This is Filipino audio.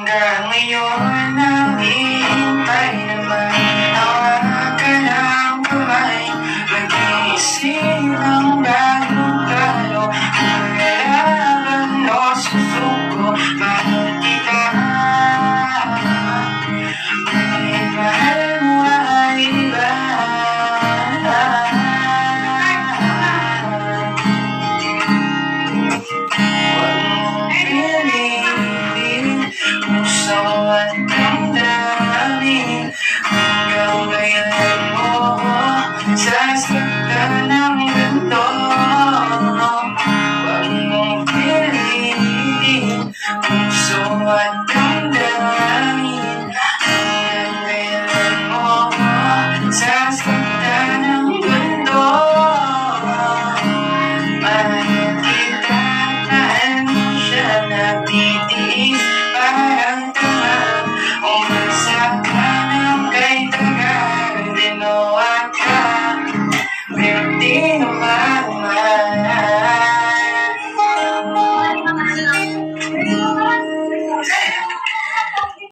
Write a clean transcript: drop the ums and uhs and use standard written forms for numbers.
Hanggang ngayon naghihintay naman. Hawak ka ng kamay, mag-iisip ng bagong talo. Kailangan o susuko, mahal kita. May mahal mo ay iba. Puso at damdamin, hanggang kailan mo sasaktan ng ganito. Huwag mong pilitin, puso at damdamin, hanggang kailan mo sasaktan ng ganito. Mahal kita, mahal mo siya, nagtitiis parang tanga. Umasak ka ng kay tagal, ginawa ka, pero di